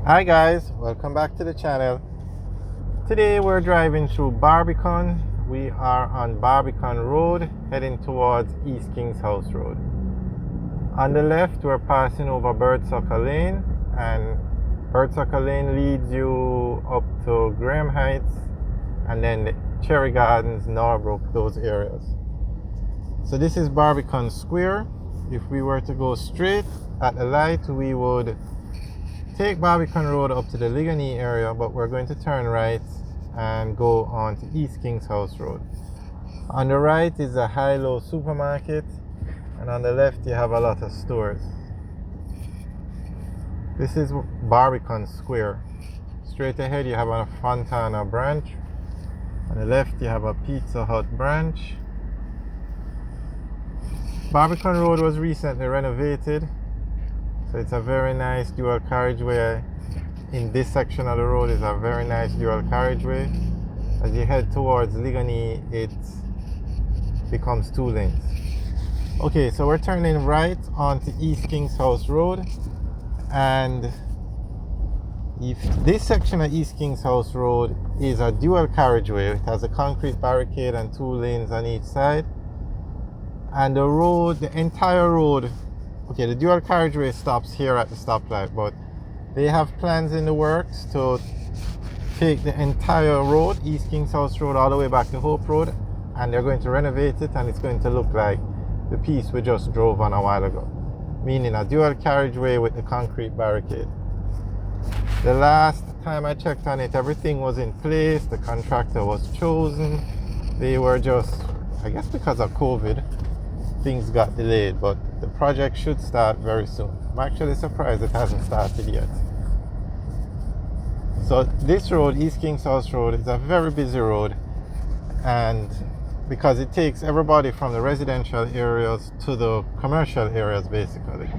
Hi guys, welcome back to the channel. Today we're driving through Barbican. We are on Barbican Road heading towards East Kings House Road. On the left we're passing over Birdsucker Lane, and Birdsucker Lane leads you up to Graham Heights and then the Cherry Gardens, Norbrook, those areas. So this is Barbican Square. If we were to go straight at the light, we would take Barbican Road up to the Ligonier area, but we're going to turn right and go on to East Kings House Road. On the right is a high-low supermarket, and on the left you have a lot of stores. This is Barbican Square. Straight ahead you have a Fontana branch. On the left you have a Pizza Hut branch. Barbican Road was recently renovated, so it's a very nice dual carriageway. In this section of the road is a very nice dual carriageway. As you head towards Ligonier, it becomes 2 lanes. Okay, so we're turning right onto East Kings House Road, and if this section of East Kings House Road is a dual carriageway. It has a concrete barricade and 2 lanes on each side. And the road, the entire road, okay, the dual carriageway stops here at the stoplight, but they have plans in the works to take the entire road, East Kings House Road, all the way back to Hope Road, and they're going to renovate it, and it's going to look like the piece we just drove on a while ago, meaning a dual carriageway with the concrete barricade. The last time I checked on it, everything was in place, the contractor was chosen. They were just, I guess because of COVID, things got delayed, but the project should start very soon. I'm actually surprised it hasn't started yet. So this road, East Kings House Road, is a very busy road, and because it takes everybody from the residential areas to the commercial areas basically.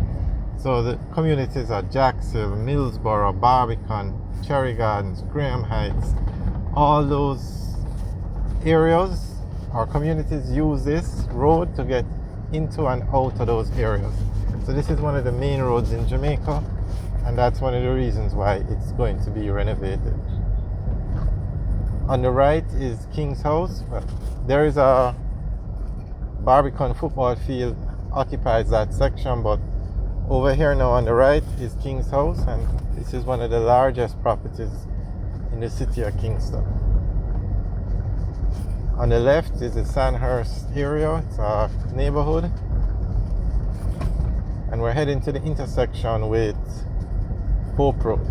So the communities are Jacksonville, Millsboro, Barbican, Cherry Gardens, Graham Heights, all those areas or communities use this road to get into and out of those areas. So this is one of the main roads in Jamaica, and that's one of the reasons why it's going to be renovated. On the right is King's House. Well, there is a Barbican football field occupies that section, but over here now on the right is King's House, and this is one of the largest properties in the city of Kingston. On the left is the Sandhurst area. It's a neighborhood, and we're heading to the intersection with Hope Road.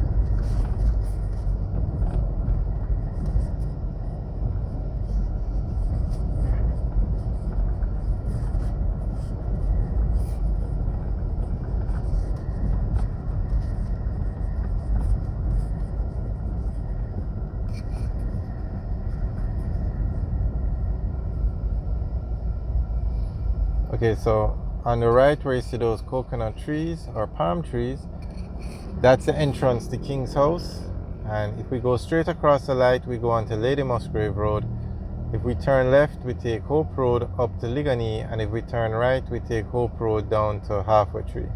Okay, so on the right where you see those coconut trees or palm trees, that's the entrance to King's House. And if we go straight across the light, we go onto Lady Musgrave Road. If we turn left, we take Hope Road up to Ligonier, and if we turn right, we take Hope Road down to Halfway Tree.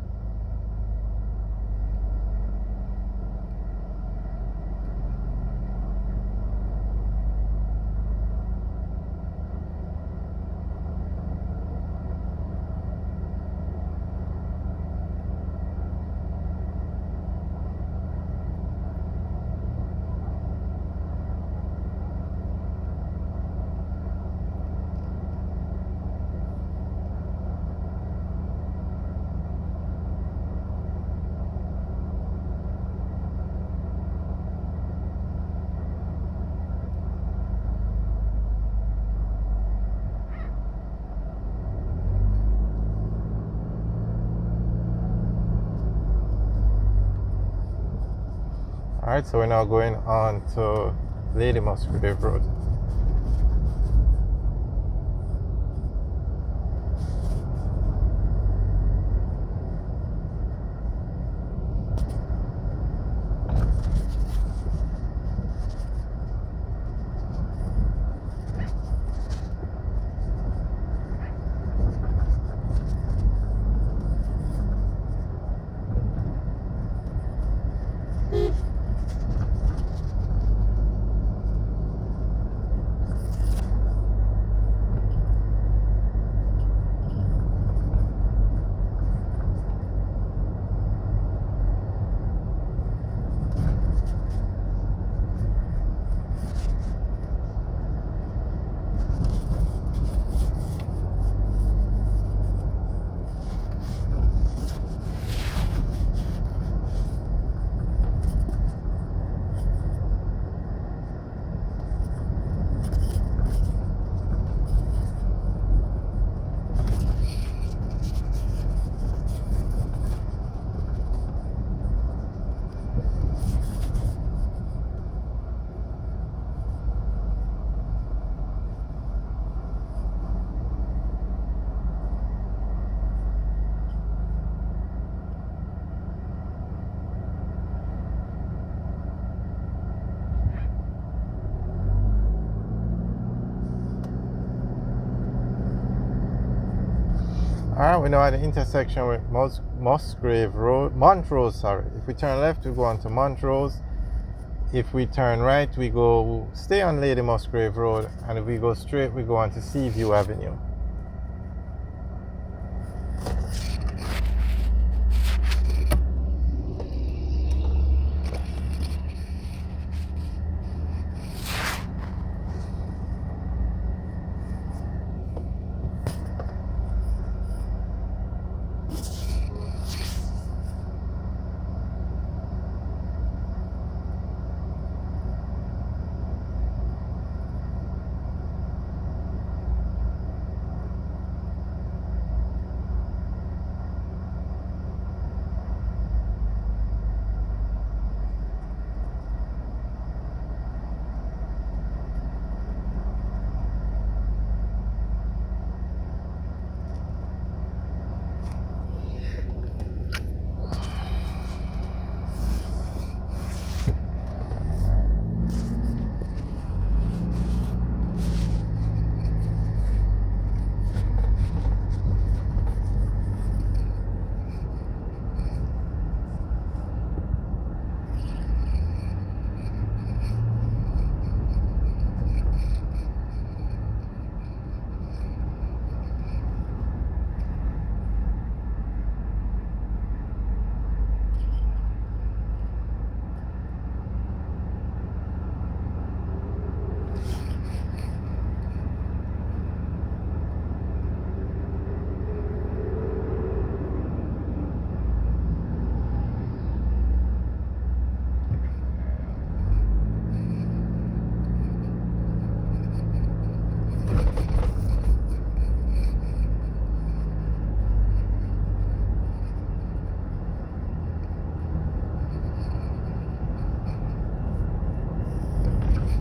Alright, so we're now going on to Lady Musgrave Road. Alright, we're now at the intersection with Musgrave Road, Montrose, sorry. If we turn left, we go on to Montrose. If we turn right, we go, stay on Lady Musgrave Road, and if we go straight, we go on to Seaview Avenue.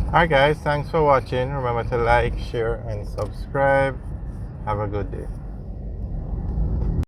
Alright guys, thanks for watching. Remember to like, share and subscribe. Have a good day.